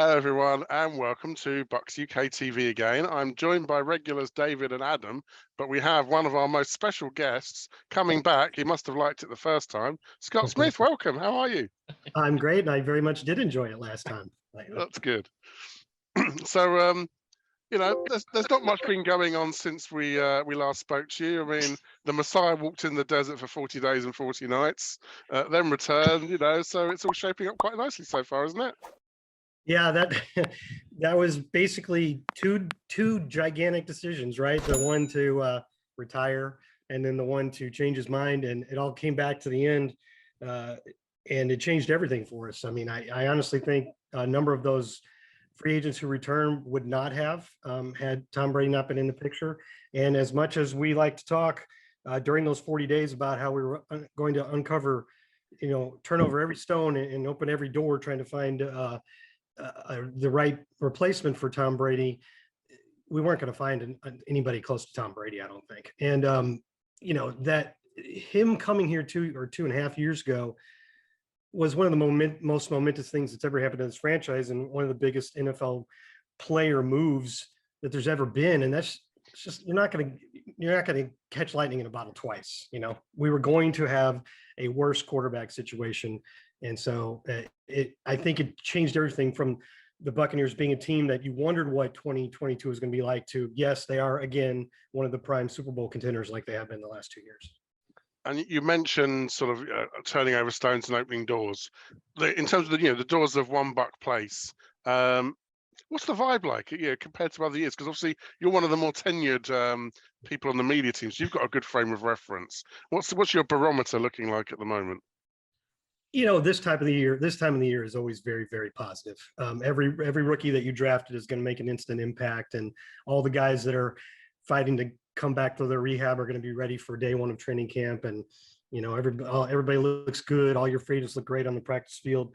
Hello, everyone, and welcome to Bucs UK TV again. I'm joined by regulars David and Adam, but we have one of our most special guests coming back. He must have liked it the first time. Scott Smith, welcome. How are you? I'm great, and I very much did enjoy it last time. That's good. So, there's not much been going on since we last spoke to you. I mean, the Messiah walked in the desert for 40 days and 40 nights, then returned. So it's all shaping up quite nicely so far, isn't it? Yeah, that was basically two gigantic decisions, right? The one to retire, and then the one to change his mind, and it all came back to the end, and it changed everything for us. I mean, I honestly think a number of those free agents who return would not have had Tom Brady not been in the picture. And as much as we like to talk during those 40 days about how we were going to uncover, turn over every stone and open every door, trying to find the right replacement for Tom Brady, we weren't going to find anybody close to Tom Brady, I don't think. And that him coming here 2.5 years ago was one of the most momentous things that's ever happened to this franchise, and one of the biggest NFL player moves that there's ever been. And it's just you're not going to catch lightning in a bottle twice. We were going to have a worse quarterback situation, and so I think it changed everything from the Buccaneers being a team that you wondered what 2022 was going to be like to, yes, they are again one of the prime Super Bowl contenders like they have been the last 2 years. And you mentioned sort of turning over stones and opening doors. In terms of the doors of One Buc Place, what's the vibe like, compared to other years? Because obviously you're one of the more tenured people on the media teams. You've got a good frame of reference. What's your barometer looking like at the moment? This time of the year is always very, very positive. Every rookie that you drafted is going to make an instant impact, and all the guys that are fighting to come back to their rehab are going to be ready for day one of training camp. And everybody looks good. All your free agents look great on the practice field.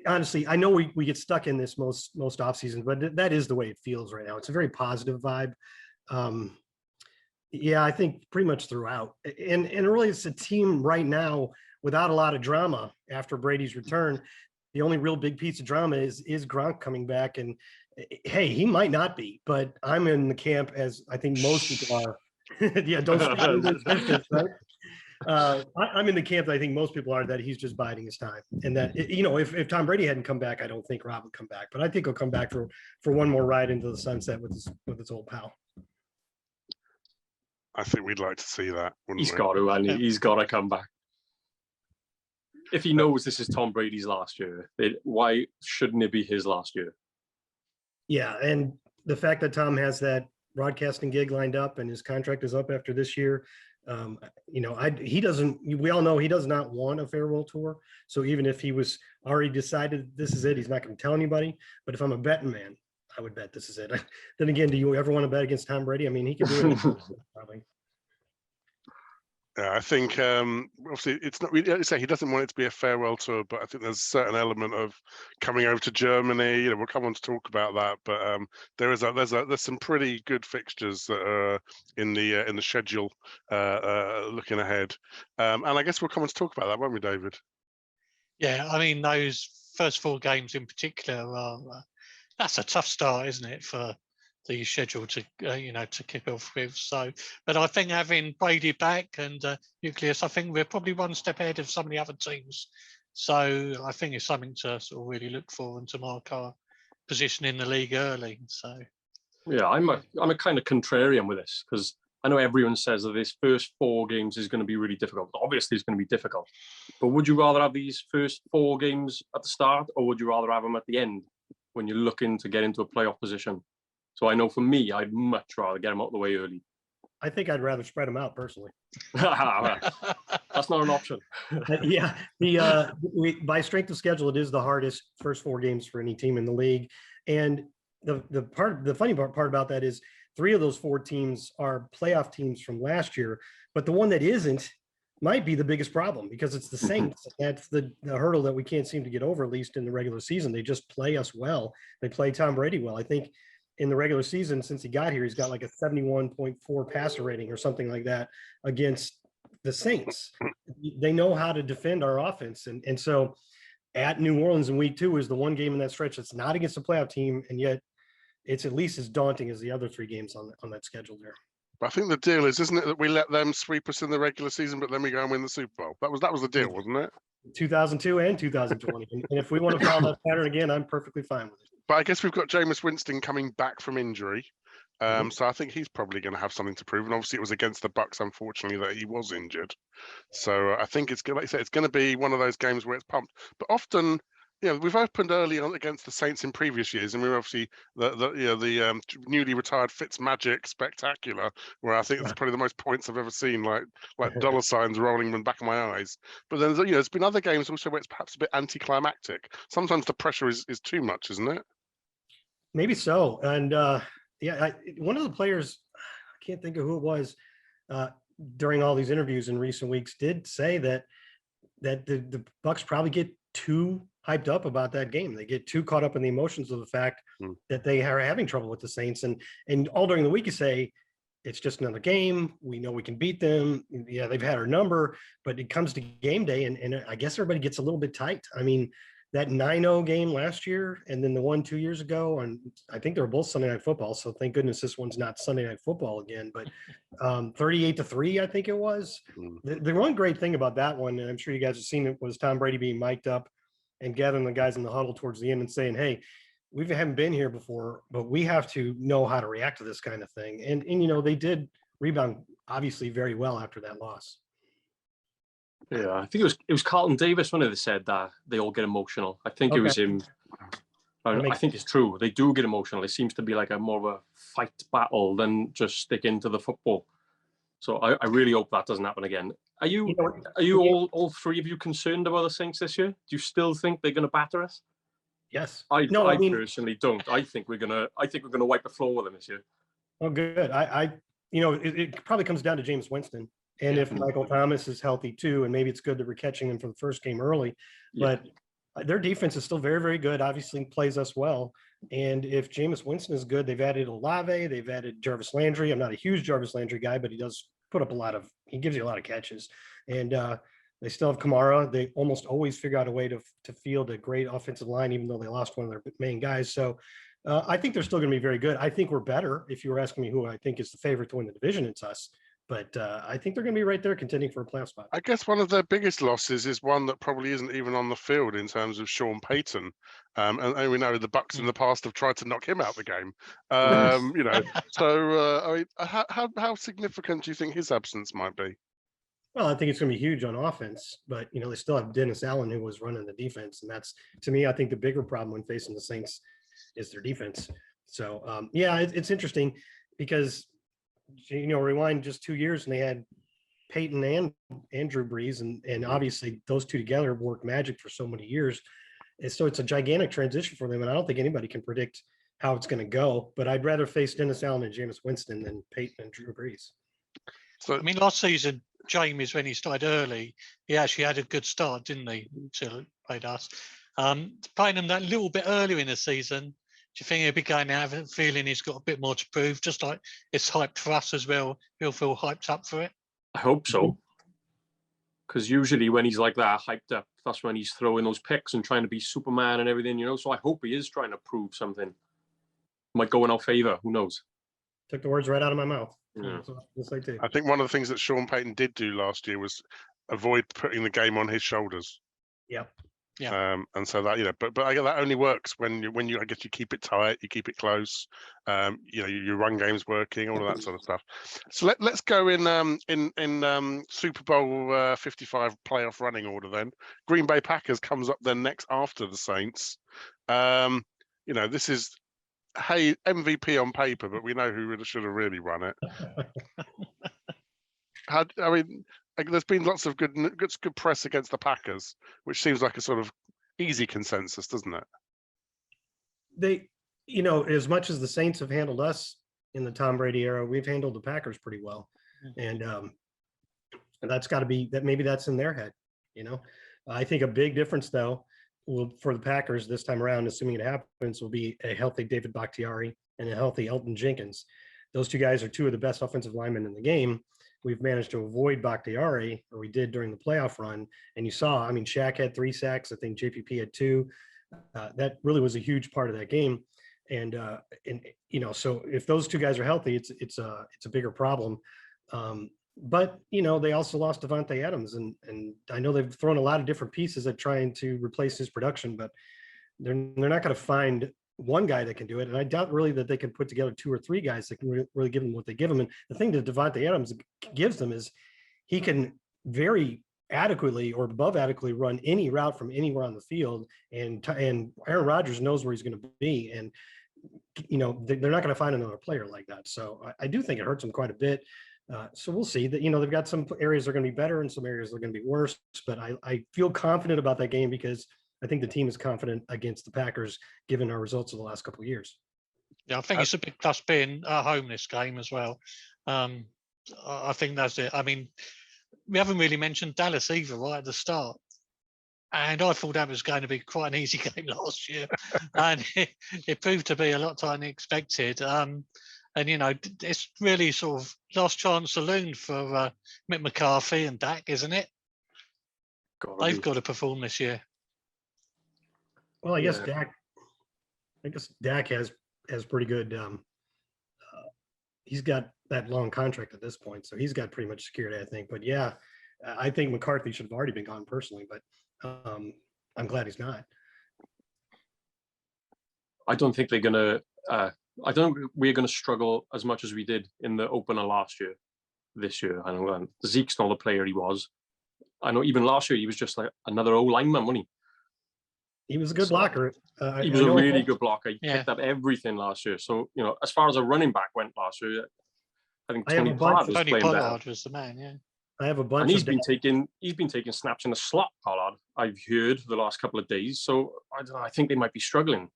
Honestly, I know we get stuck in this most off seasons, but that is the way it feels right now. It's a very positive vibe. I think pretty much throughout, and really it's a team right now without a lot of drama after Brady's return. The only real big piece of drama is Gronk coming back, and hey, he might not be, but I'm in the camp, as I think most people are. Yeah, don't speak right? I'm in the camp that I think most people are, that he's just biding his time, and that if Tom Brady hadn't come back, I don't think Rob would come back, but I think he'll come back for one more ride into the sunset with his old pal. I think we'd like to see that. He's got to, and he's got to come back. If he knows this is Tom Brady's last year, why shouldn't it be his last year? Yeah, and the fact that Tom has that broadcasting gig lined up and his contract is up after this year, he doesn't. We all know he does not want a farewell tour. So even if he was already decided this is it, he's not going to tell anybody. But if I'm a betting man, I would bet this is it. Then again, do you ever want to bet against Tom Brady? I mean, he can do it probably. Yeah, I think obviously it's not really, say he doesn't want it to be a farewell tour, but I think there's a certain element of coming over to Germany. We'll come on to talk about that, but there's some pretty good fixtures that are in the schedule looking ahead, and I guess we'll come on to talk about that, won't we, David? Yeah, I mean those first 4 games in particular are that's a tough start, isn't it, for the schedule to to kick off with. So, but I think having Brady back and Nucleus, I think we're probably one step ahead of some of the other teams. So I think it's something to sort of really look for and to mark our position in the league early. So yeah, I'm a kind of contrarian with this, because I know everyone says that this first 4 games is going to be really difficult. Obviously, it's going to be difficult. But would you rather have these first 4 games at the start, or would you rather have them at the end when you're looking to get into a playoff position? So I know for me, I'd much rather get them out of the way early. I think I'd rather spread them out personally. That's not an option. Yeah, by strength of schedule, it is the hardest first 4 games for any team in the league. And the funny part about that is 3 of those 4 teams are playoff teams from last year, but the one that isn't might be the biggest problem, because it's the Saints. That's the hurdle that we can't seem to get over, at least in the regular season. They just play us well. They play Tom Brady well. I think in the regular season, since he got here, he's got like a 71.4 passer rating or something like that against the Saints. They know how to defend our offense. And so at New Orleans in week 2 is the one game in that stretch that's not against a playoff team, and yet it's at least as daunting as the other 3 games on that schedule there. But I think the deal is, isn't it, that we let them sweep us in the regular season, but then we go and win the Super Bowl? That was the deal, wasn't it? 2002 and 2020. And if we want to follow that pattern again, I'm perfectly fine with it. But I guess we've got Jameis Winston coming back from injury. So I think he's probably going to have something to prove. And obviously it was against the Bucs, unfortunately, that he was injured. So I think it's going, like you say, it's going to be one of those games where it's pumped. But often, we've opened early on against the Saints in previous years, and we're obviously the newly retired Fitzmagic spectacular, where I think it's probably the most points I've ever seen, like dollar signs rolling in the back of my eyes. But then there's been other games also where it's perhaps a bit anticlimactic. Sometimes the pressure is too much, isn't it? Maybe so. And one of the players, I can't think of who it was, during all these interviews in recent weeks, did say that the Bucs probably get too hyped up about that game. They get too caught up in the emotions of the fact that they are having trouble with the Saints, and all during the week you say it's just another game. We know we can beat them. Yeah, they've had our number, but it comes to game day, and I guess everybody gets a little bit tight. I mean, that 9-0 game last year, and then the one 2 years ago, and I think they were both Sunday Night Football. So thank goodness this one's not Sunday Night Football again. But 38-3, I think it was. The one great thing about that one, and I'm sure you guys have seen it, was Tom Brady being mic'd up and gathering the guys in the huddle towards the end and saying, "Hey, we haven't been here before, but we have to know how to react to this kind of thing." And they did rebound obviously very well after that loss. Yeah, I think it was Carlton Davis when they said that they all get emotional. I think it was him. I think it's true. They do get emotional. It seems to be like a more of a fight battle than just stick into the football. So I really hope that doesn't happen again. Are you all 3 of you concerned about the Saints this year? Do you still think they're going to batter us? Yes. I personally don't. I think we're gonna wipe the floor with them this year. Oh, good. It probably comes down to Jameis Winston. And if Michael Thomas is healthy too, and maybe it's good that we're catching him for the first game early, but their defense is still very, very good. Obviously plays us well. And if Jameis Winston is good, they've added Olave, they've added Jarvis Landry. I'm not a huge Jarvis Landry guy, but he does put up he gives you a lot of catches. And they still have Kamara. They almost always figure out a way to field a great offensive line, even though they lost one of their main guys. So I think they're still going to be very good. I think we're better. If you were asking me who I think is the favorite to win the division, it's us. But I think they're going to be right there contending for a playoff spot. I guess one of their biggest losses is one that probably isn't even on the field in terms of Sean Payton. And we know the Bucs in the past have tried to knock him out of the game. So how significant do you think his absence might be? Well, I think it's going to be huge on offense, but they still have Dennis Allen, who was running the defense, and that's, to me, I think the bigger problem when facing the Saints is their defense. So it's interesting because rewind just 2 years and they had Peyton and Drew Brees, and obviously those two together worked magic for so many years. And so it's a gigantic transition for them, and I don't think anybody can predict how it's going to go. But I'd rather face Dennis Allen and Jameis Winston than Peyton and Drew Brees. So I mean, last season, Jameis, when he started early, he actually had a good start, didn't he? Until it played us. Playing him that little bit earlier in the season, do you think he'll be going out and feeling he's got a bit more to prove, just like it's hyped for us as well? He'll feel hyped up for it? I hope so. Because usually when he's like that, hyped up, that's when he's throwing those picks and trying to be Superman and everything, So I hope he is trying to prove something. Might go in our favor. Who knows? Took the words right out of my mouth. Yeah. Yes, I do. I think one of the things that Sean Payton did do last year was avoid putting the game on his shoulders. Yep. Yeah. And so that, but I guess that only works when you I guess you keep it tight, you keep it close, your run game's working, all of that sort of stuff. So let's go in Super Bowl 55 playoff running order then. Green Bay Packers comes up then next after the Saints. This is MVP on paper, but we know who really should have really run it. There's been lots of good press against the Packers, which seems like a sort of easy consensus, doesn't it? They, as much as the Saints have handled us in the Tom Brady era, we've handled the Packers pretty well. And that's got to be that. Maybe that's in their head. I think a big difference though for the Packers this time around, assuming it happens, will be a healthy David Bakhtiari and a healthy Elton Jenkins. Those two guys are two of the best offensive linemen in the game. we've managed to avoid Bakhtiari, or we did during the playoff run. And you saw, I mean, Shaq had 3 sacks. I think JPP had 2. That really was a huge part of that game. And you know, so if those 2 guys are healthy, it's a bigger problem. But you know, they also lost Devontae Adams, and I know they've thrown a lot of different pieces at trying to replace his production, but they're not going to find one guy that can do it. And I doubt really that they can put together 2 or 3 guys that can really give them what they give them. And the thing that Devontae Adams gives them is he can very adequately or above adequately run any route from anywhere on the field. And Aaron Rodgers knows where he's going to be. And, you know, they're not going to find another player like that. So I do think it hurts them quite a bit. So we'll see that, you know, they've got some areas that are going to be better and some areas that are going to be worse. But I feel confident about that game because I think the team is confident against the Packers, given our results of the last couple of years. Yeah, I think it's a big plus being at home this game as well. I think that's it. I mean, we haven't really mentioned Dallas either right at the start. And I thought that was going to be quite an easy game last year. And it proved to be a lot tighter than expected. And, you know, it's really sort of last chance saloon for Mick McCarthy and Dak, isn't it? They've got to perform this year. Well, I guess Dak has pretty good. He's got that long contract at this point, so he's got pretty much security, I think. But yeah, I think McCarthy should have already been gone personally, but I'm glad he's not. I don't think they're gonna. I don't think we're gonna struggle as much as we did in the opener last year. This year, I know Zeke's not the player he was. I know even last year he was just like another old lineman, wasn't he? He was a good blocker. He was a really good blocker. He picked up everything last year. So, you know, as far as a running back went last year, I think Tony Pollard was playing better. Was the man, yeah. I have a bunch. And he's been taking snaps in the slot, Pollard. I've heard the last couple of days. So I think they might be struggling.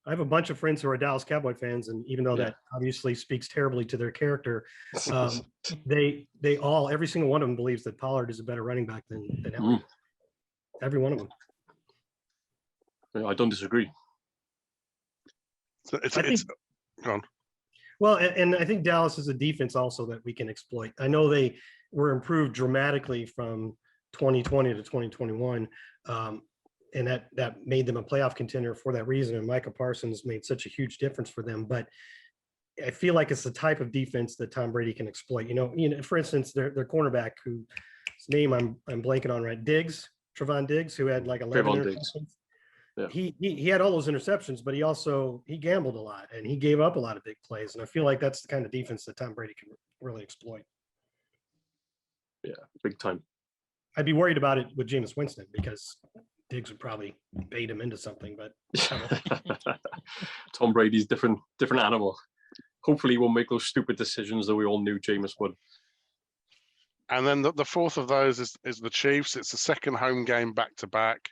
I have a bunch of friends who are Dallas Cowboy fans, and even though that obviously speaks terribly to their character, they all, every single one of them believes that Pollard is a better running back than Elliott. Every one of them. I don't disagree. So it's go on. Well, and I think Dallas is a defense also that we can exploit. I know they were improved dramatically from 2020 to 2021, and that made them a playoff contender for that reason. And Micah Parsons made such a huge difference for them. But I feel like it's the type of defense that Tom Brady can exploit. You know, for instance, their cornerback, whose name I'm blanking on, right? Trevon Diggs, who had like 11 interceptions. Yeah. He had all those interceptions, but he gambled a lot and he gave up a lot of big plays. And I feel like that's the kind of defense that Tom Brady can really exploit. Yeah, big time. I'd be worried about it with Jameis Winston because Diggs would probably bait him into something, but Tom Brady's different animal. Hopefully he won't make those stupid decisions that we all knew Jameis would. And then the fourth of those is the Chiefs. It's the second home game back to back.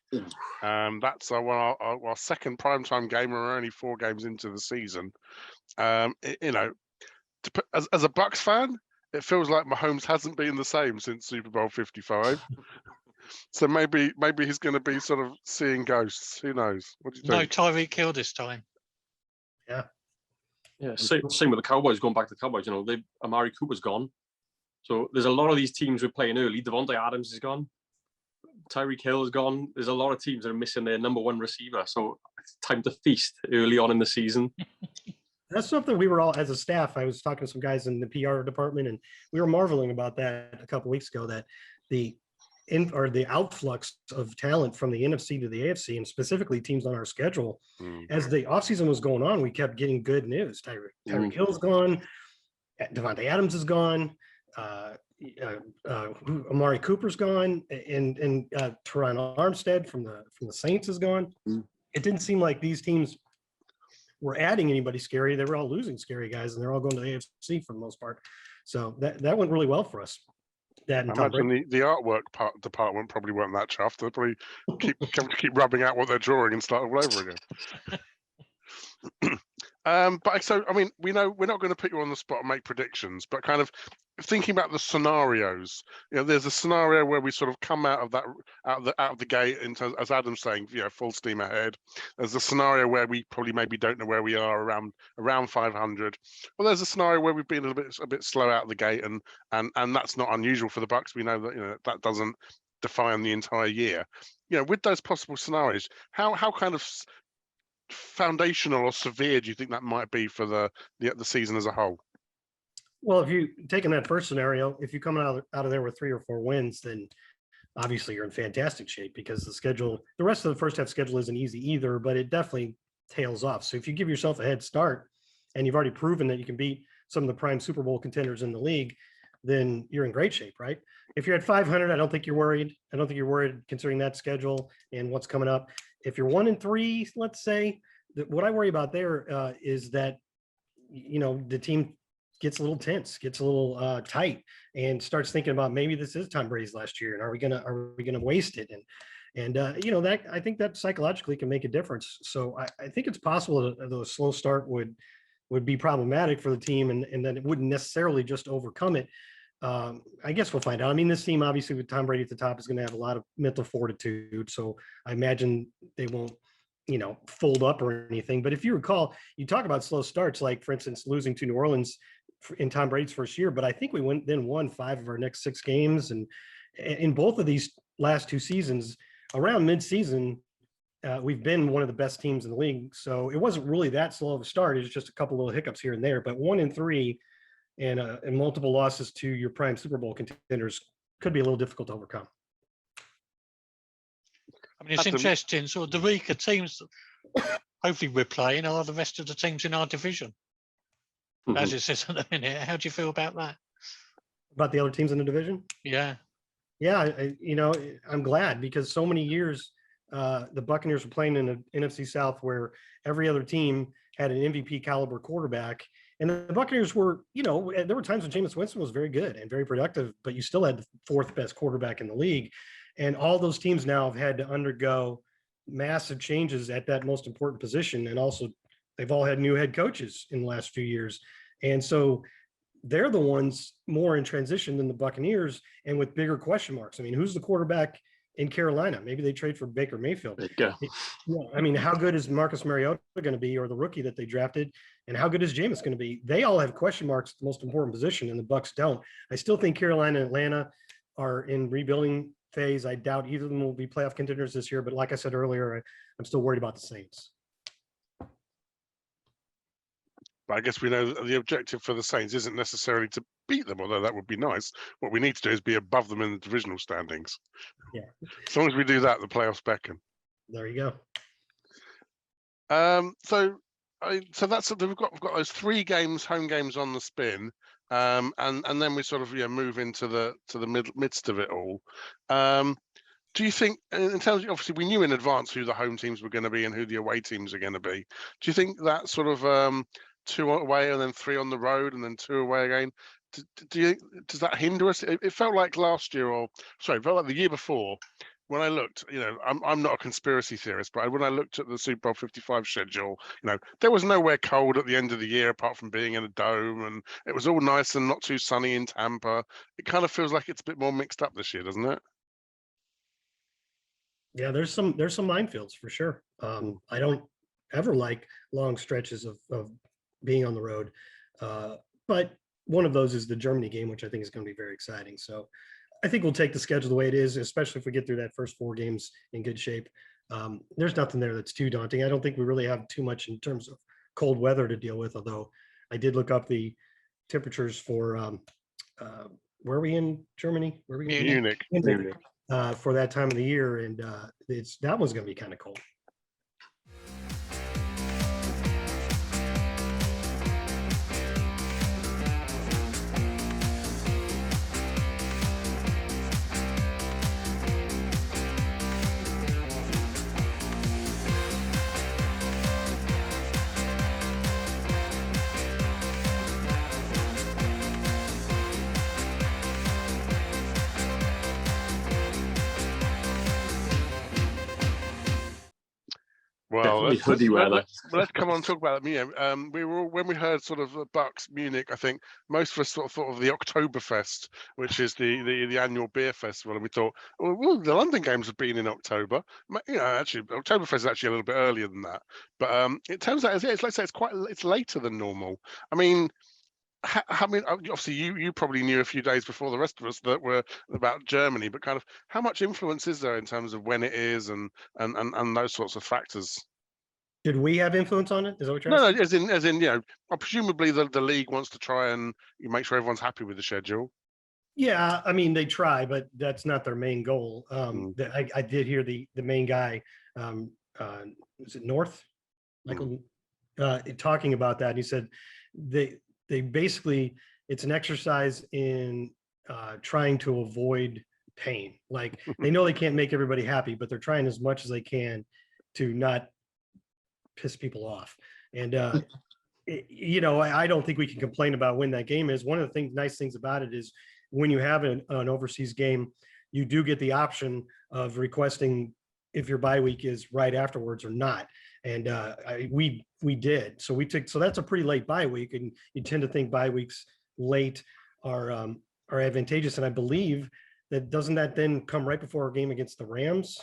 That's our second primetime game. We're only 4 games into the season. You know, as a Bucs fan, it feels like Mahomes hasn't been the same since Super Bowl 55. So maybe he's going to be sort of seeing ghosts. Who knows? What do you think? No Tyreek Hill this time. Yeah. Same with the Cowboys. Going back to the Cowboys, you know, Amari Cooper's gone. So there's a lot of these teams we're playing early. Devontae Adams is gone. Tyreek Hill is gone. There's a lot of teams that are missing their number 1 receiver. So it's time to feast early on in the season. That's something we were all, as a staff, I was talking to some guys in the PR department, and we were marveling about that a couple of weeks ago, that the outflux of talent from the NFC to the AFC, and specifically teams on our schedule, as the offseason was going on, we kept getting good news. Tyreek Hill's gone. Devontae Adams is gone. Amari Cooper's gone, and Teron Armstead from the Saints is gone. It didn't seem like these teams were adding anybody scary. They were all losing scary guys, and they're all going to the AFC for the most part. So that went really well for us. That I imagine the artwork department probably weren't that chuffed. They'll probably keep rubbing out what they're drawing and start all over again. But so, I mean, we know we're not going to put you on the spot and make predictions, but kind of thinking about the scenarios. There's a scenario where we sort of come out of that out of the gate in terms, as Adam's saying, full steam ahead. There's a scenario where we probably maybe don't know where we are around 500. Well, there's a scenario where we've been a bit slow out of the gate, and that's not unusual for the Bucs. We know that that doesn't define the entire year. With those possible scenarios, how kind of foundational or severe do you think that might be for the season as a whole? Well, if you taking that first scenario, if you come out of there with 3 or 4 wins, then obviously you're in fantastic shape, because the rest of the first half schedule isn't easy either, but it definitely tails off. So if you give yourself a head start and you've already proven that you can beat some of the prime Super Bowl contenders in the league, then you're in great shape, right? If you're at 500, I don't think you're worried. I don't think you're worried considering that schedule and what's coming up. If you're 1-3, let's say, what I worry about there is that, the team gets a little tense, gets a little tight, and starts thinking about maybe this is Tom Brady's last year, and are we gonna waste it? And that, I think that psychologically can make a difference. So I think it's possible that a slow start would be problematic for the team, and that it wouldn't necessarily just overcome it. I guess we'll find out. I mean, this team, obviously, with Tom Brady at the top, is going to have a lot of mental fortitude. So I imagine they won't, fold up or anything. But if you recall, you talk about slow starts, like, for instance, losing to New Orleans in Tom Brady's first year. But I think we won 5 of our next 6 games. And in both of these last 2 seasons, around midseason, we've been one of the best teams in the league. So it wasn't really that slow of a start. It was just a couple little hiccups here and there. But 1-3 and multiple losses to your prime Super Bowl contenders could be a little difficult to overcome. I mean, it's interesting. Sort of the weaker teams that hopefully we're playing are the rest of the teams in our division. Mm-hmm. As it says at the minute. How do you feel about that? About the other teams in the division? Yeah. Yeah, I'm glad, because so many years the Buccaneers were playing in the NFC South where every other team had an MVP caliber quarterback. And the Buccaneers were, there were times when Jameis Winston was very good and very productive, but you still had the 4th best quarterback in the league. And all those teams now have had to undergo massive changes at that most important position. And also, they've all had new head coaches in the last few years. And so they're the ones more in transition than the Buccaneers, and with bigger question marks. I mean, who's the quarterback in Carolina? Maybe they trade for Baker Mayfield. There you go. Yeah, I mean, how good is Marcus Mariota going to be, or the rookie that they drafted? And how good is Jameis going to be? They all have question marks at the most important position, and the Bucs don't. I still think Carolina and Atlanta are in rebuilding phase. I doubt either of them will be playoff contenders this year, but like I said earlier, I'm still worried about the Saints. But I guess we know that the objective for the Saints isn't necessarily to beat them, although that would be nice. What we need to do is be above them in the divisional standings. Yeah. As long as we do that, the playoffs beckon. There you go. So that's we've got those 3 home games on the spin, and then we sort of move into the midst of it all. Do you think, in terms of, obviously we knew in advance who the home teams were going to be and who the away teams are going to be? Do you think that sort of 2 away and then 3 on the road and then 2 away again, does that hinder us? It felt like last year, it felt like the year before, when I looked, I'm not a conspiracy theorist, but when I looked at the Super Bowl 55 schedule, there was nowhere cold at the end of the year apart from being in a dome, and it was all nice and not too sunny in Tampa. It kind of feels like it's a bit more mixed up this year, doesn't it? Yeah, there's some minefields for sure. I don't ever like long stretches of being on the road, but one of those is the Germany game, which I think is going to be very exciting. So I think we'll take the schedule the way it is, especially if we get through that first 4 games in good shape. There's nothing there that's too daunting. I don't think we really have too much in terms of cold weather to deal with, although I did look up the temperatures for where are we in Germany? Where are we? Munich. For that time of the year, and that one's going to be kind of cold. Well, Definitely hoodie weather. let's come on and talk about that. We were when we heard sort of the Bucks Munich. I think most of us sort of thought of the Oktoberfest, which is the annual beer festival, and we thought, well, the London games have been in October. Actually, Oktoberfest is actually a little bit earlier than that. But it turns out, it's like I say, it's later than normal. I mean, obviously you probably knew a few days before the rest of us that were about Germany, but kind of how much influence is there in terms of when it is and those sorts of factors? Did we have influence on it? Is that what you're No, asking? as in, presumably the league wants to try and make sure everyone's happy with the schedule. Yeah, I mean, they try, but that's not their main goal. I did hear the main guy, is it North? Michael, talking about that. And he said they basically, it's an exercise in trying to avoid pain. Like they know they can't make everybody happy, but they're trying as much as they can to not piss people off. And I don't think we can complain about when that game is. One of the nice things about it is when you have an overseas game, you do get the option of requesting if your bye week is right afterwards or not. And we did. So that's a pretty late bye week, and you tend to think bye weeks late are advantageous. And I believe that doesn't that then come right before our game against the Rams?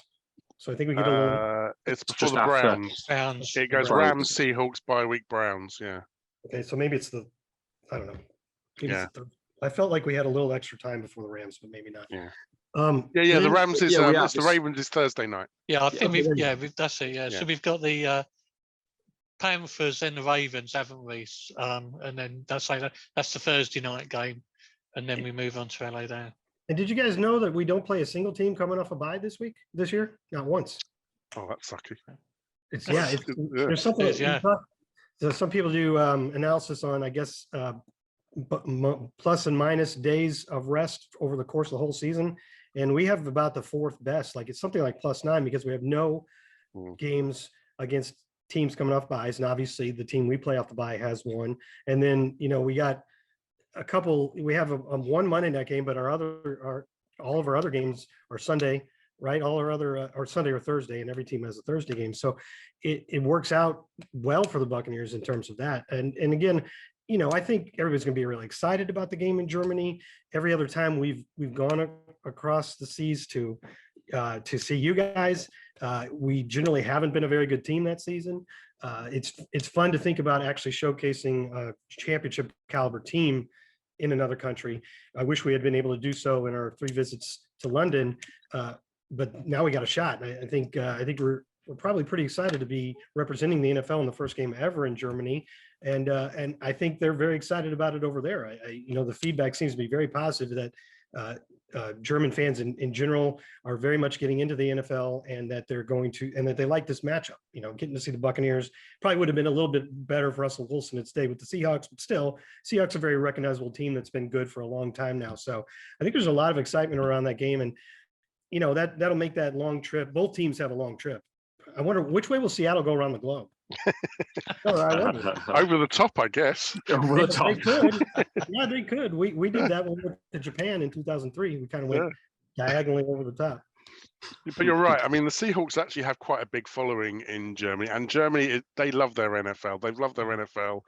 So I think we get a little. It's before just the after. Browns. It goes Rams, Seahawks, bye week, Browns. Yeah. Okay, so maybe it's I don't know. Maybe Yeah. I felt like we had a little extra time before the Rams, but maybe not. Yeah. The Rams is it's the Ravens is Thursday night. Yeah, I think that's it. Yeah. So we've got the Panthers and the Ravens, haven't we? And then that's the Thursday night game, and then we move on to LA there. And did you guys know that we don't play a single team coming off a bye this year? Not once. Oh, that's sucky. There's something. So some people do analysis on, I guess, plus and minus days of rest over the course of the whole season. And we have about the fourth best. Like it's something like +9 because we have no games against teams coming off byes. And obviously the team we play off the bye has one. And then, we got a couple, we have a one Monday night game, but all of our other games are Sunday, right? All our other or Sunday or Thursday, and every team has a Thursday game. So it works out well for the Buccaneers in terms of that. And again, I think everybody's going to be really excited about the game in Germany. Every other time we've gone across the seas to see you guys, we generally haven't been a very good team that season. It's fun to think about actually showcasing a championship caliber team in another country. I wish we had been able to do so in our 3 visits to London, but now we got a shot. I think we're probably pretty excited to be representing the NFL in the first game ever in Germany, and I think they're very excited about it over there. The feedback seems to be very positive that German fans in general are very much getting into the NFL, and that they're going to, and that they like this matchup. Getting to see the Buccaneers probably would have been a little bit better for Russell Wilson at stay with the Seahawks, but still, Seahawks are a very recognizable team that's been good for a long time now. So I think there's a lot of excitement around that game, and that'll make that long trip. Both teams have a long trip. I wonder which way will Seattle go around the globe? Over the top, I guess. Over the top. They could. Yeah, they could. We did that when we went to Japan in 2003. We kind of went diagonally over the top. But you're right. I mean, the Seahawks actually have quite a big following in Germany, and Germany, they love their NFL. They've loved their NFL,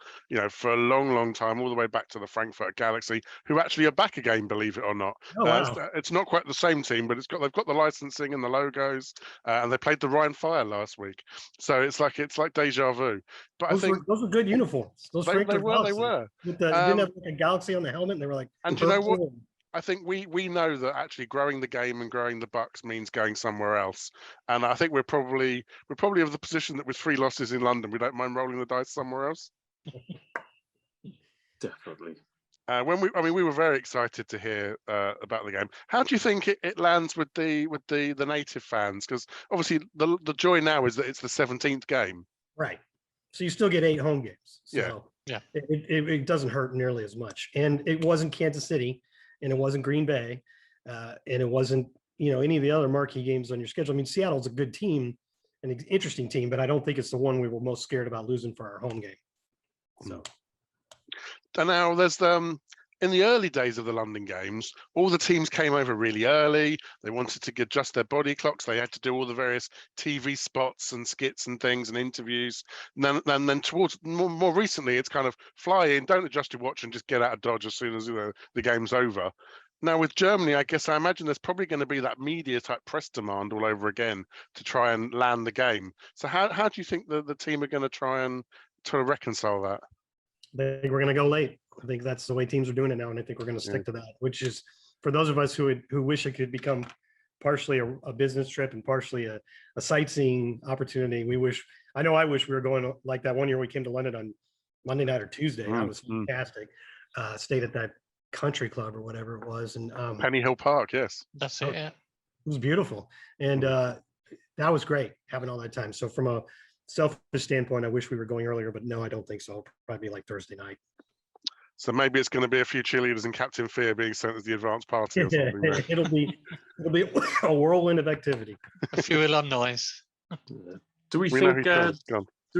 for a long, long time, all the way back to the Frankfurt Galaxy, who actually are back again, believe it or not. Oh, wow. It's not quite the same team, but they've got the licensing and the logos, and they played the Rhine Fire last week, so it's like deja vu. But those were good uniforms. Those they were. With didn't have like a galaxy on the helmet, and they were like. And you know what? I think we know that actually growing the game and growing the Bucks means going somewhere else, and I think we're probably of the position that with 3 losses in London, we don't mind rolling the dice somewhere else. Definitely. We were very excited to hear about the game. How do you think it lands with the native fans? Because obviously the joy now is that it's the 17th game. Right. So you still get 8 home games. So yeah. It doesn't hurt nearly as much, and it wasn't Kansas City. And it wasn't Green Bay, and it wasn't, any of the other marquee games on your schedule. I mean, Seattle's a good team, an interesting team, but I don't think it's the one we were most scared about losing for our home game. So, and now there's in the early days of the London games, all the teams came over really early. They wanted to adjust their body clocks. They had to do all the various TV spots and skits and things and interviews. And then towards more recently, it's kind of fly in, don't adjust your watch, and just get out of Dodge as soon as the game's over. Now with Germany, I imagine there's probably going to be that media type press demand all over again to try and land the game. So how do you think the team are going to try to reconcile that? I think we're going to go late. I think that's the way teams are doing it now, and I think we're going to stick to that, which is for those of us who wish it could become partially a business trip and partially a sightseeing opportunity. I wish we were going like that one year we came to London on Monday night or Tuesday. That was fantastic. Stayed at that country club or whatever it was, and Penny Hill Park. Yes, that's it. Yeah. It was beautiful, and that was great having all that time. So from a selfish standpoint, I wish we were going earlier, but no, I don't think so. It'll probably be like Thursday night. So maybe it's going to be a few cheerleaders and Captain Fear being sent as the advance party or something. It'll be a whirlwind of activity. A few alumni. Do we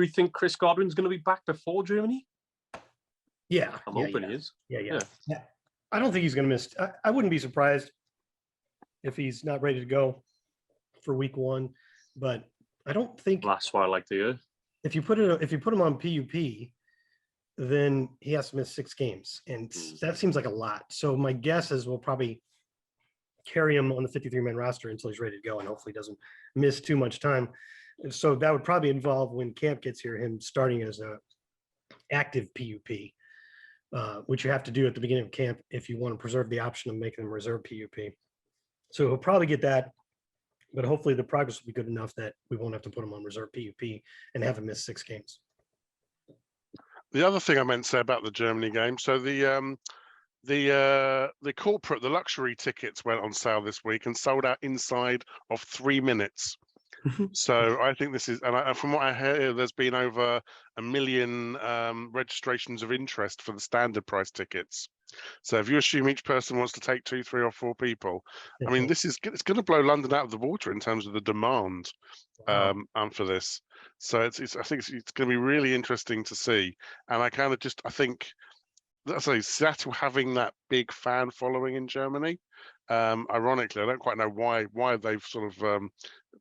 think Chris Godwin's going to be back before Germany? Yeah, I'm hoping he is. Yeah. I don't think he's going to miss. I wouldn't be surprised if he's not ready to go for week 1, but I don't think that's why I like to hear. If you put him on PUP, then he has to miss 6 games, and that seems like a lot. So my guess is we'll probably carry him on the 53-man roster until he's ready to go, and hopefully doesn't miss too much time. And so that would probably involve, when camp gets here, him starting as a active PUP, which you have to do at the beginning of camp if you want to preserve the option of making him reserve PUP. So he'll probably get that, but hopefully the progress will be good enough that we won't have to put him on reserve PUP and have him miss 6 games. The other thing I meant to say about the Germany game, so the corporate, the luxury tickets went on sale this week and sold out inside of 3 minutes. So I think this is, and from what I hear, there's been over 1 million registrations of interest for the standard price tickets. So if you assume each person wants to take 2, 3, or 4 people, I mean, it's going to blow London out of the water in terms of the demand for this. So I think it's going to be really interesting to see. And I think Seattle having that big fan following in Germany. Ironically, I don't quite know why they've sort of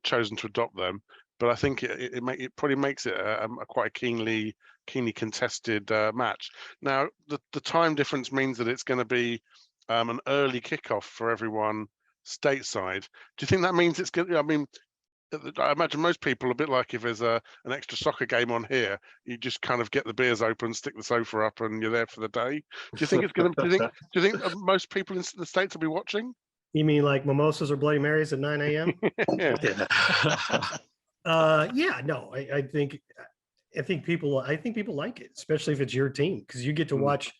chosen to adopt them, but I think it probably makes it a quite keenly contested match. Now, the time difference means that it's going to be an early kickoff for everyone stateside. Do you think that means it's going? I mean, I imagine most people, a bit like if there's an extra soccer game on here, you just kind of get the beers open, stick the sofa up, and you're there for the day. Do you think it's going to? Do you think most people in the States will be watching? You mean like mimosas or Bloody Marys at 9 a.m.? Yeah. No, I think people like it, especially if it's your team, because you get to watch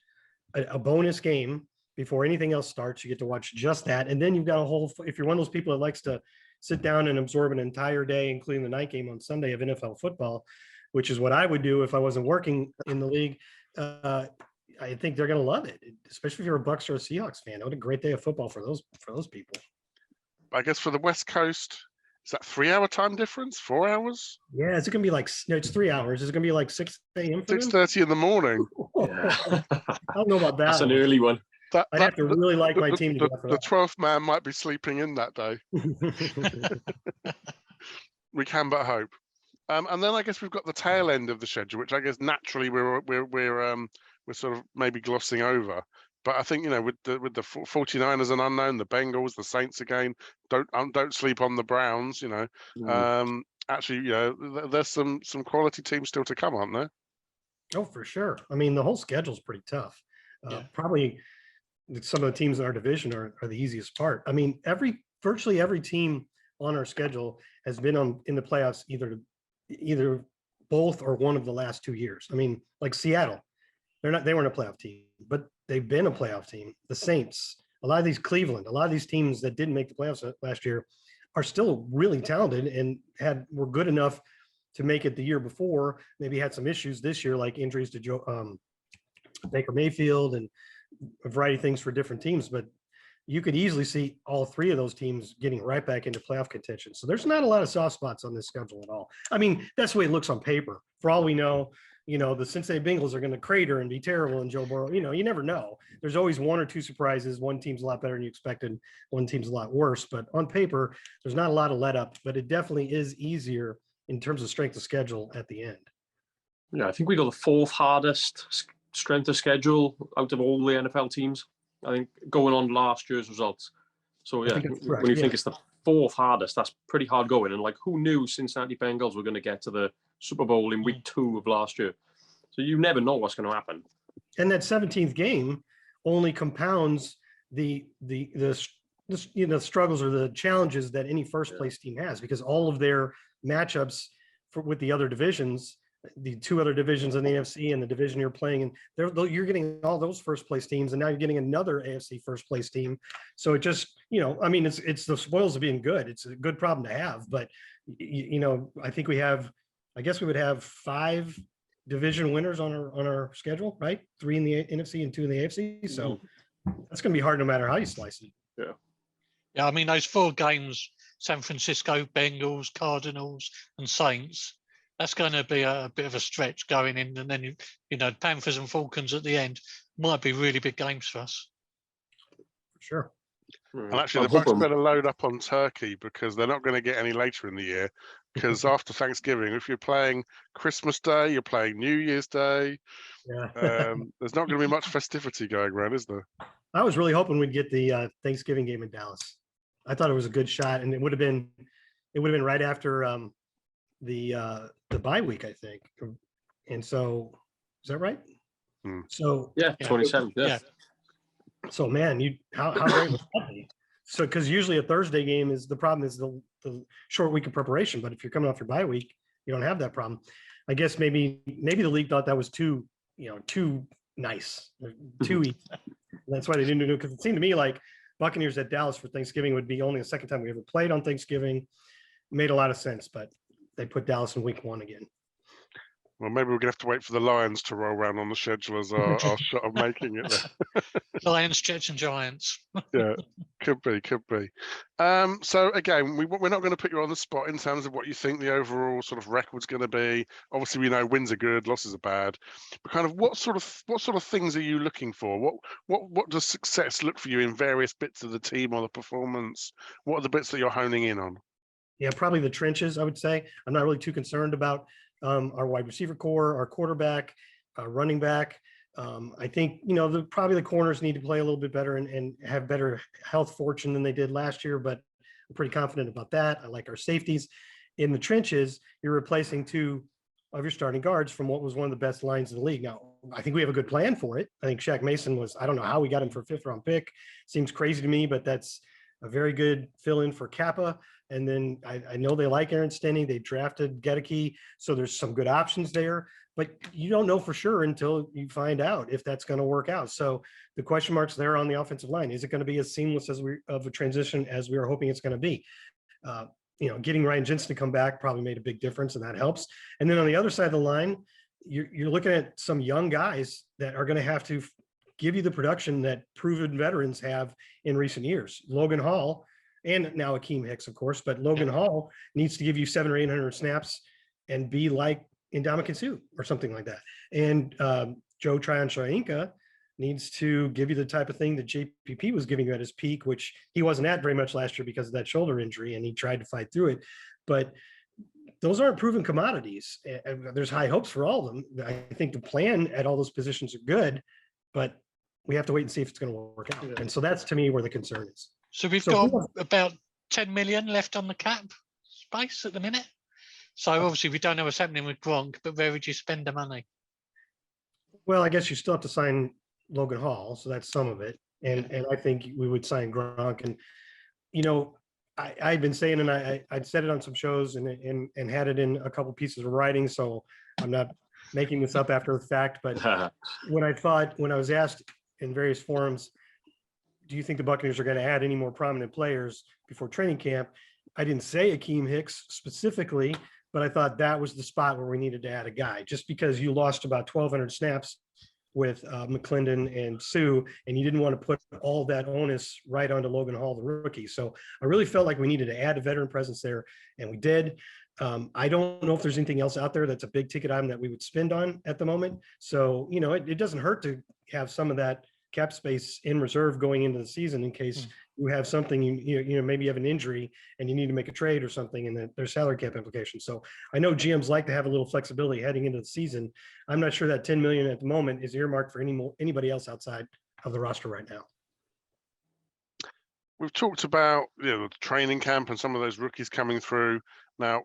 a bonus game before anything else starts. You get to watch just that, and then you've got if you're one of those people that likes to sit down and absorb an entire day, including the night game on Sunday of NFL football, which is what I would do if I wasn't working in the league. I think they're going to love it, especially if you're a Bucs or a Seahawks fan. What a great day of football for those people. I guess for the West Coast, is that 3-hour time difference? 4 hours? Yeah, it's going to be like, no, it's 3 hours. It's going to be like 6 a.m. 6:30 in the morning. I don't know about that. That's an early one. I'd have to really like my team to go for that. The 12th man might be sleeping in that day. We can but hope. And then I guess we've got the tail end of the schedule, which I guess naturally we're sort of maybe glossing over. But I think, with the 49ers an unknown, the Bengals, the Saints again, don't sleep on the Browns. Actually, there's some quality teams still to come, aren't there? Oh, for sure. I mean, the whole schedule's pretty tough. Probably some of the teams in our division are the easiest part. I mean, virtually every team on our schedule has been in the playoffs either both or one of the last 2 years. I mean, like Seattle, they weren't a playoff team, but they've been a playoff team. The Saints, a lot of these Cleveland, a lot of these teams that didn't make the playoffs last year are still really talented and were good enough to make it the year before. Maybe had some issues this year, like injuries to Baker Mayfield and a variety of things for different teams, but you could easily see all 3 of those teams getting right back into playoff contention. So there's not a lot of soft spots on this schedule at all. I mean, that's the way it looks on paper. For all we know, the Cincinnati Bengals are going to crater and be terrible, and Joe Burrow, you never know. There's always one or two surprises. One team's a lot better than you expected. One team's a lot worse. But on paper, there's not a lot of let up, but it definitely is easier in terms of strength of schedule at the end. Yeah, I think we got the fourth hardest strength of schedule out of all the NFL teams. I think going on last year's results. So yeah, when you think it's the fourth hardest, that's pretty hard going. And like, who knew Cincinnati Bengals were going to get to the Super Bowl in week 2 of last year? So you never know what's going to happen. And that 17th game only compounds the struggles or the challenges that any first place team has, because all of their matchups with the other divisions, the 2 other divisions in the AFC and the division you're playing in, you're getting all those first place teams, and now you're getting another AFC first place team. So it just, it's the spoils of being good. It's a good problem to have, but I think I guess we would have 5 division winners on our schedule, right? 3 in the NFC and 2 in the AFC. So that's going to be hard no matter how you slice it. Yeah. Yeah, I mean, those 4 games, San Francisco, Bengals, Cardinals, and Saints, that's going to be a bit of a stretch going in. And then, Panthers and Falcons at the end might be really big games for us. For sure. And actually, the Bucs better load up on turkey, because they're not going to get any later in the year. Because after Thanksgiving, if you're playing Christmas Day, you're playing New Year's Day, there's not going to be much festivity going around, is there? I was really hoping we'd get the Thanksgiving game in Dallas. I thought it was a good shot, and it would have been right after the bye week, I think. And so, is that right? So yeah, 27th. Yeah. So man, how great would that be? So because usually a Thursday game is the problem is the short week of preparation, but if you're coming off your bye week, you don't have that problem. I guess maybe the league thought that was too nice, too easy. That's why they didn't do it, because it seemed to me like Buccaneers at Dallas for Thanksgiving would be only the second time we ever played on Thanksgiving. Made a lot of sense, but they put Dallas in week 1 again. Well, maybe we're going to have to wait for the Lions to roll around on the schedule as our shot of making it there. Lions, Jets, and Giants. Yeah, could be. So again, we're not going to put you on the spot in terms of what you think the overall sort of record's going to be. Obviously, we know wins are good, losses are bad. But kind of what sort of things are you looking for? What does success look for you in various bits of the team or the performance? What are the bits that you're honing in on? Yeah, probably the trenches, I would say. I'm not really too concerned about our wide receiver core, our quarterback, running back. I think, probably the corners need to play a little bit better and have better health fortune than they did last year, but I'm pretty confident about that. I like our safeties. In the trenches, you're replacing 2 of your starting guards from what was one of the best lines in the league. Now, I think we have a good plan for it. I think Shaq Mason I don't know how we got him for a 5th round pick. Seems crazy to me, but that's a very good fill-in for Kappa. And then I know they like Aaron Stenning. They drafted Gedeke, so there's some good options there. But you don't know for sure until you find out if that's going to work out. So the question marks there on the offensive line. Is it going to be as seamless of a transition as we were hoping it's going to be? Getting Ryan Jensen to come back probably made a big difference, and that helps. And then on the other side of the line, you're looking at some young guys that are going to have to give you the production that proven veterans have in recent years. Logan Hall, and now Akeem Hicks, of course, but Logan Hall needs to give you 700 or 800 snaps and be like Ndamukong Suh or something like that. And Joe Tryon-Shoyinka needs to give you the type of thing that JPP was giving you at his peak, which he wasn't at very much last year because of that shoulder injury, and he tried to fight through it. But those aren't proven commodities. There's high hopes for all of them. I think the plan at all those positions are good, but we have to wait and see if it's going to work out. And so that's, to me, where the concern is. So we've got about 10 million left on the cap space at the minute. So obviously we don't know what's happening with Gronk, but where would you spend the money? Well, I guess you still have to sign Logan Hall, so that's some of it. And I think we would sign Gronk. And, I've been saying, and I'd said it on some shows and had it in a couple pieces of writing, so I'm not making this up after the fact. But when I was asked in various forums, do you think the Buccaneers are going to add any more prominent players before training camp? I didn't say Akeem Hicks specifically, but I thought that was the spot where we needed to add a guy, just because you lost about 1,200 snaps with McClendon and Sue, and you didn't want to put all that onus right onto Logan Hall, the rookie. So I really felt like we needed to add a veteran presence there, and we did. I don't know if there's anything else out there that's a big ticket item that we would spend on at the moment. So, it doesn't hurt to have some of that cap space in reserve going into the season in case you have something, maybe you have an injury and you need to make a trade or something, and then there's salary cap implications. So I know GMs like to have a little flexibility heading into the season. I'm not sure that 10 million at the moment is earmarked for anybody else outside of the roster right now. We've talked about the training camp and some of those rookies coming through. Now,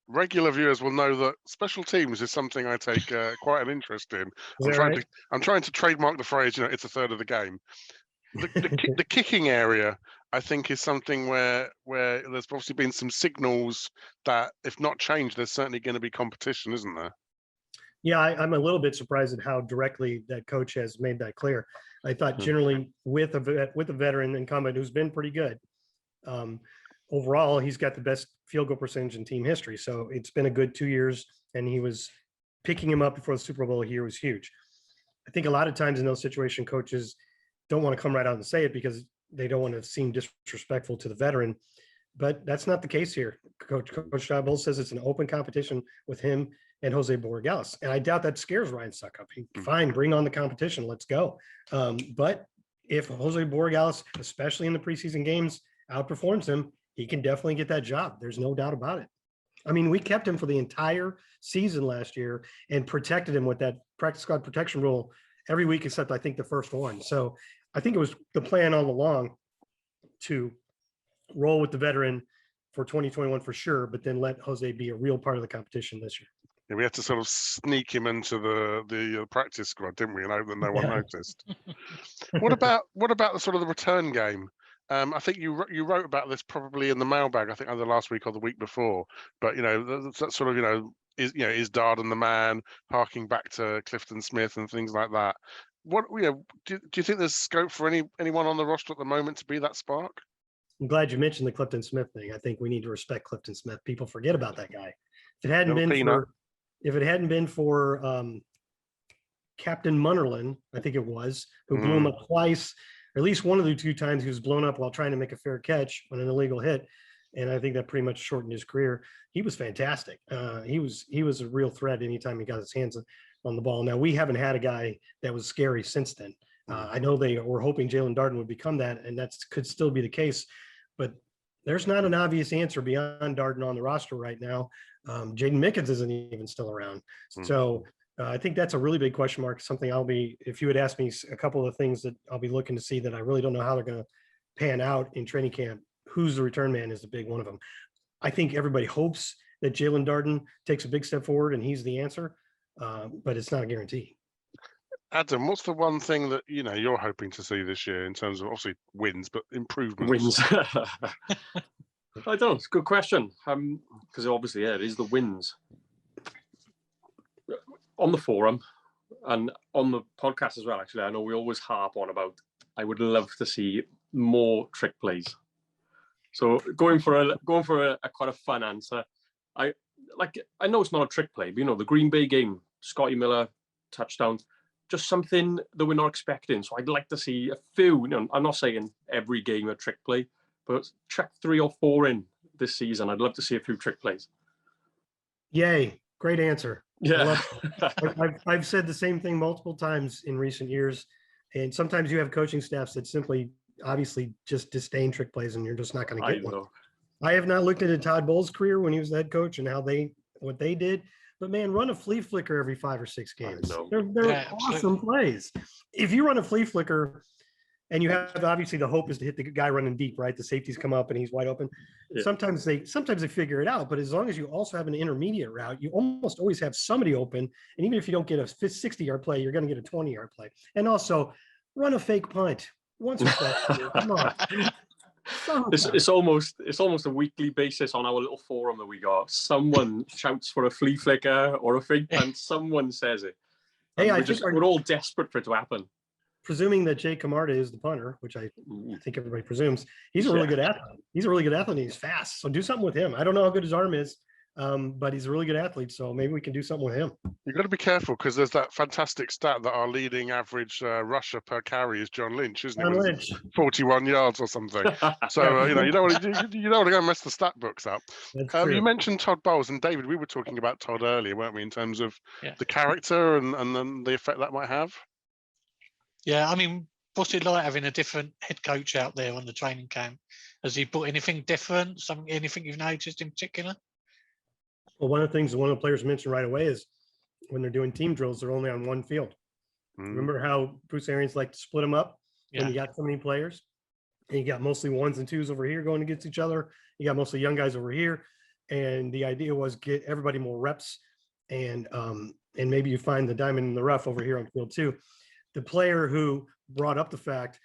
regular viewers will know that special teams is something I take quite an interest in. I'm trying to trademark the phrase, it's a third of the game. The kicking area, I think, is something where there's obviously been some signals that, if not changed, there's certainly going to be competition, isn't there? Yeah, I'm a little bit surprised at how directly that coach has made that clear. I thought generally with a veteran incumbent who's been pretty good, overall, he's got the best field goal percentage in team history. So it's been a good 2 years, and he was picking him up before the Super Bowl here was huge. I think a lot of times in those situations, coaches don't want to come right out and say it because they don't want to seem disrespectful to the veteran, but that's not the case here. Coach Todd Bowles says it's an open competition with him and Jose Borregales. And I doubt that scares Ryan Suckup. Fine, bring on the competition. Let's go. But if Jose Borregales, especially in the preseason games, outperforms him, he can definitely get that job. There's no doubt about it. I mean, we kept him for the entire season last year and protected him with that practice squad protection rule every week, except I think the first one. So I think it was the plan all along to roll with the veteran for 2021 for sure, but then let Jose be a real part of the competition this year. Yeah, we had to sort of sneak him into the practice squad, didn't we? And hope that no one noticed. What about the sort of the return game? I think you wrote about this probably in the mailbag. I think either last week or the week before. But that sort of is Darden the man, harking back to Clifton Smith and things like that. What do you think there's scope for anyone on the roster at the moment to be that spark? I'm glad you mentioned the Clifton Smith thing. I think we need to respect Clifton Smith. People forget about that guy. If it hadn't been for Captain Munnerlin, I think it was, who blew him up twice, or at least one of the two times he was blown up while trying to make a fair catch on an illegal hit. And I think that pretty much shortened his career. He was fantastic. He was a real threat anytime he got his hands on the ball. Now, we haven't had a guy that was scary since then. I know they were hoping Jalen Darden would become that, and that could still be the case. But there's not an obvious answer beyond Darden on the roster right now. Jaden Mickens isn't even still around. So I think that's a really big question mark, something if you had asked me a couple of things that I'll be looking to see that I really don't know how they're going to pan out in training camp, who's the return man is the big one of them. I think everybody hopes that Jalen Darden takes a big step forward and he's the answer, but it's not a guarantee. Adam, what's the one thing that you're hoping to see this year in terms of obviously wins, but improvements? Wins. I don't know. It's a good question. Because obviously, it is the wins. On the forum and on the podcast as well, actually, I know we always harp on about, I would love to see more trick plays. So going for a quite a fun answer. I know it's not a trick play, but the Green Bay game, Scotty Miller touchdown, just something that we're not expecting. So I'd like to see a few. I'm not saying every game a trick play, but check 3 or 4 in this season. I'd love to see a few trick plays. Yay. Great answer. Yeah. I've said the same thing multiple times in recent years. And sometimes you have coaching staffs that simply, obviously, just disdain trick plays, and you're just not going to get one. I have not looked into Todd Bowles' career when he was the head coach and what they did. But man, run a flea flicker every 5 or 6 games. They're awesome plays. If you run a flea flicker and you have, obviously the hope is to hit the guy running deep, right? The safeties come up and he's wide open. Yeah. Sometimes they figure it out, but as long as you also have an intermediate route, you almost always have somebody open. And even if you don't get a 60-yard play, you're going to get a 20-yard play. And also run a fake punt once or twice. Come on. It's almost a weekly basis on our little forum that we got. Someone shouts for a flea flicker or a fake punt. Someone says it. Hey, we're all desperate for it to happen. Presuming that Jay Camarda is the punter, which I think everybody presumes, he's a really good athlete. He's a really good athlete. And he's fast. So do something with him. I don't know how good his arm is. but he's a really good athlete. So maybe we can do something with him. You've got to be careful because there's that fantastic stat that our leading average rusher per carry is John Lynch, isn't John it? Lynch. 41 yards or something. So you don't want to go mess the stat books up. That's true. You mentioned Todd Bowles, and David, we were talking about Todd earlier, weren't we, in terms of Yeah. the character and then the effect that might have? Yeah, I mean, what's it like having a different head coach out there on the training camp? Has he brought anything different? Anything you've noticed in particular? Well, one of the things one of the players mentioned right away is when they're doing team drills, they're only on one field. Remember how Bruce Arians liked to split them up when you got so many players? And you got mostly ones and twos over here going against each other. You got mostly young guys over here. And the idea was get everybody more reps and maybe you find the diamond in the rough over here on field 2. The player who brought up the fact,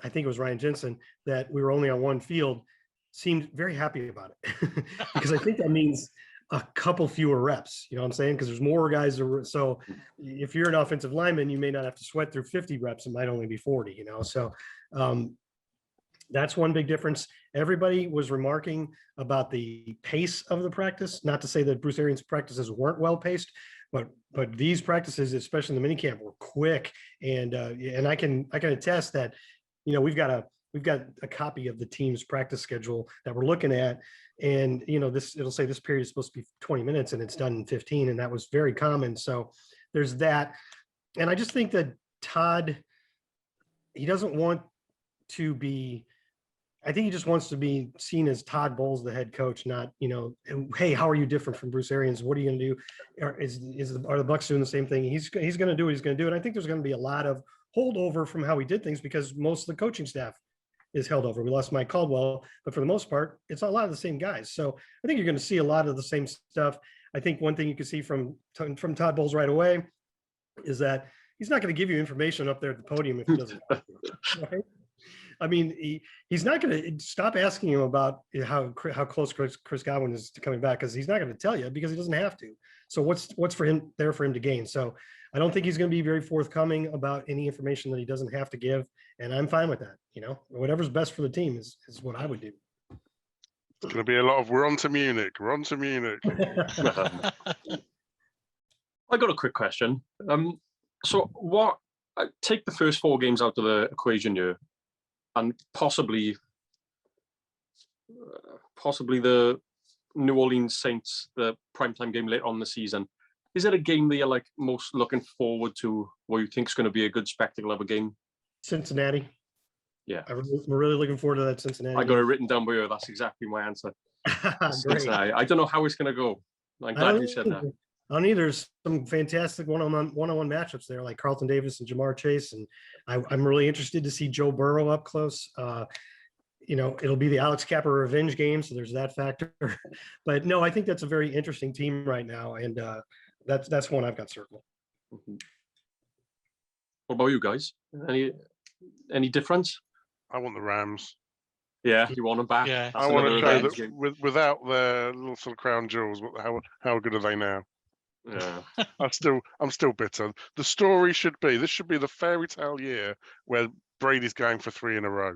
I think it was Ryan Jensen, that we were only on one field seemed very happy about it because I think that means a couple fewer reps, you know what I'm saying? Because there's more guys. So if you're an offensive lineman, you may not have to sweat through 50 reps. It might only be 40, you know? So that's one big difference. Everybody was remarking about the pace of the practice, not to say that Bruce Arians' practices weren't well paced, but these practices, especially in the minicamp, were quick. And I can attest that, you know, we've got a copy of the team's practice schedule that we're looking at. And, you know, it'll say this period is supposed to be 20 minutes and it's done in 15. And that was very common. So there's that. And I just think that Todd, he doesn't want to be, I think he just wants to be seen as Todd Bowles, the head coach, not, you know, hey, how are you different from Bruce Arians? What are you going to do? Are the Bucs doing the same thing? He's going to do what he's going to do. And I think there's going to be a lot of holdover from how he did things because most of the coaching staff is held over. We lost Mike Caldwell, but for the most part, it's a lot of the same guys. So I think you're going to see a lot of the same stuff. I think one thing you can see from Todd Bowles right away is that he's not going to give you information up there at the podium if he doesn't have to, right? I mean, he's not going to stop asking him about how close Chris Godwin is to coming back because he's not going to tell you because he doesn't have to. So what's for him there for him to gain? So I don't think he's going to be very forthcoming about any information that he doesn't have to give, and I'm fine with that. You know, whatever's best for the team is what I would do. It's going to be a lot of we're on to Munich. We're on to Munich. I got a quick question. So take the first 4 games out of the equation here, and possibly the New Orleans Saints, the primetime game later on in the season. Is it a game that you're like most looking forward to, or you think is going to be a good spectacle of a game? Cincinnati. Yeah, we're really looking forward to that Cincinnati. I got it written down by you. That's exactly my answer. Cincinnati. I don't know how it's going to go. I'm glad you said that. I don't either. There's some fantastic one-on-one matchups there, like Carlton Davis and Jamar Chase, and I'm really interested to see Joe Burrow up close. You know, it'll be the Alex Capper revenge game, so there's that factor. But no, I think that's a very interesting team right now, and that's one I've got circled. Mm-hmm. What about you guys? Any difference? I want the Rams. Yeah, you want them back. Yeah, I want to show that without their little sort of crown jewels, how good are they now? Yeah, I'm still bitter. The story should be this should be the fairy tale year where Brady's going for 3 in a row,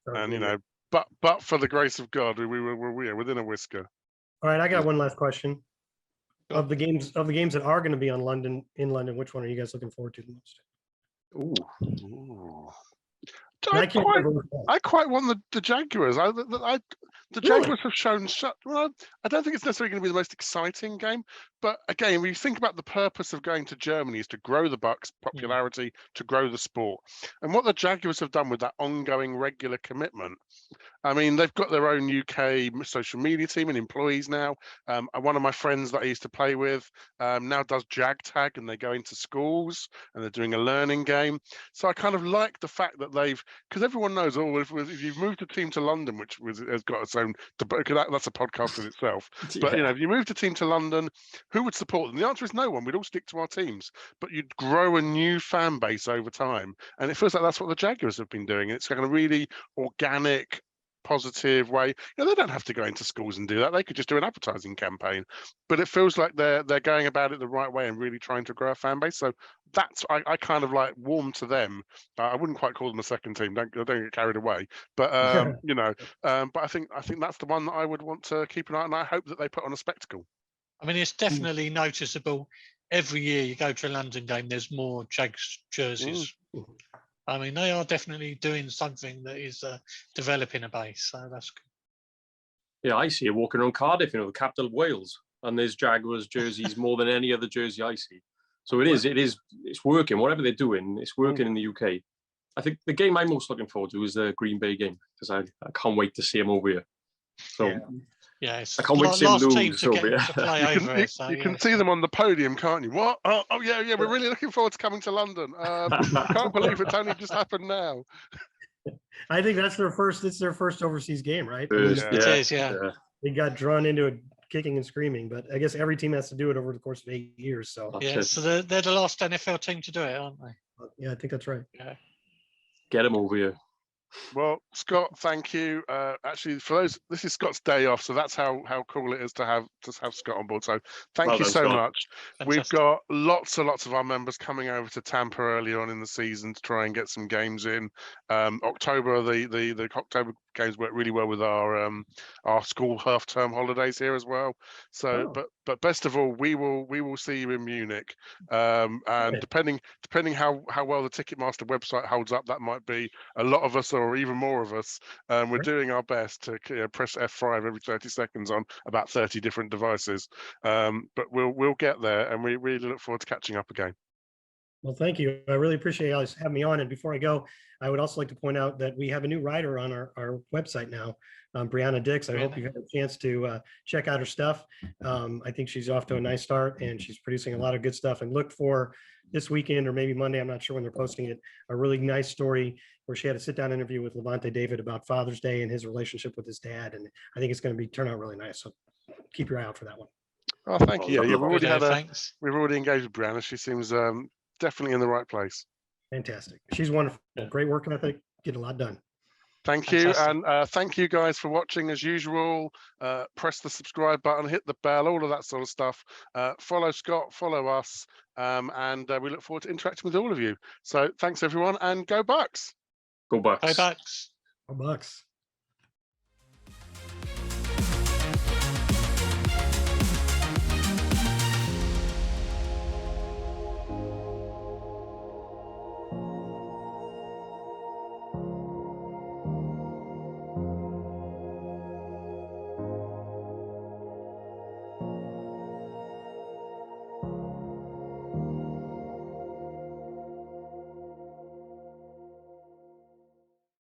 and you know, but for the grace of God, we were within a whisker. All right, I got one last question. Of the games that are going to be in London, which one are you guys looking forward to the most? Ooh. I quite want the Jaguars. The Jaguars have shown well, I don't think it's necessarily going to be the most exciting game, but again, when you think about the purpose of going to Germany is to grow the Bucs' popularity, to grow the sport. And what the Jaguars have done with that ongoing regular commitment, I mean, they've got their own UK social media team and employees now. One of my friends that I used to play with now does Jag Tag, and they go into schools and they're doing a learning game. So I kind of like the fact that because everyone knows, if you've moved a team to London, which has got its own, that's a podcast in itself. But you know, if you moved a team to London, who would support them? The answer is no one. We'd all stick to our teams, but you'd grow a new fan base over time. And it feels like that's what the Jaguars have been doing. It's kind of really organic, positive way. You know, they don't have to go into schools and do that. They could just do an advertising campaign. But it feels like they're going about it the right way and really trying to grow a fan base. So that's I kind of like warm to them. I wouldn't quite call them a second team. Don't get carried away. But you know, but I think that's the one that I would want to keep an eye on. And I hope that they put on a spectacle. I mean, it's definitely noticeable. Every year you go to a London game, there's more Jags jerseys. I mean, they are definitely doing something that is developing a base. So that's good. Yeah, I see it walking around Cardiff, the capital of Wales, and there's Jaguars jerseys more than any other jersey I see. So it's working. Whatever they're doing, it's working in the UK. I think the game I'm most looking forward to is the Green Bay game, because I can't wait to see them over here. So yeah, it's I can't wait to see them lose over here. You can see them on the podium, can't you? What? Oh yeah. We're really looking forward to coming to London. I can't believe it's only just happened now. I think that's their first. It's their first overseas game, right? It is. They got drawn into it, kicking and screaming, but I guess every team has to do it over the course of 8 years. So so they're the last NFL team to do it, aren't they? Yeah, I think that's right. Yeah. Get them over here. Well, Scott, thank you. Actually, for those, this is Scott's day off, so that's how cool it is to have Scott on board. So thank you so much. Fantastic. We've got lots of our members coming over to Tampa early on in the season to try and get some games in. October, the October games work really well with our school half-term holidays here as well. So, but best of all, we will see you in Munich. And depending how well the Ticketmaster website holds up, that might be a lot of us or even more of us. We're doing our best to press F5 every 30 seconds on about 30 different devices. But we'll get there, and we really look forward to catching up again. Well, thank you. I really appreciate you guys having me on. And before I go, I would also like to point out that we have a new writer on our website now, Brianna Dix. I hope you had a chance to check out her stuff. I think she's off to a nice start, and she's producing a lot of good stuff. And look for this weekend or maybe Monday, I'm not sure when they're posting it, a really nice story where she had a sit-down interview with Levante David about Father's Day and his relationship with his dad. And I think it's going to turn out really nice. So keep your eye out for that one. Oh, thank you. Yeah, we've already engaged with Brianna. She seems definitely in the right place. Fantastic. She's wonderful. Great work ethic. Get a lot done. Thank you. And thank you guys for watching as usual. Press the subscribe button, hit the bell, all of that sort of stuff. Follow Scott, follow us. And we look forward to interacting with all of you. So thanks everyone, and go Bucs. Go Bucs. Go Bucs. Go Bucs.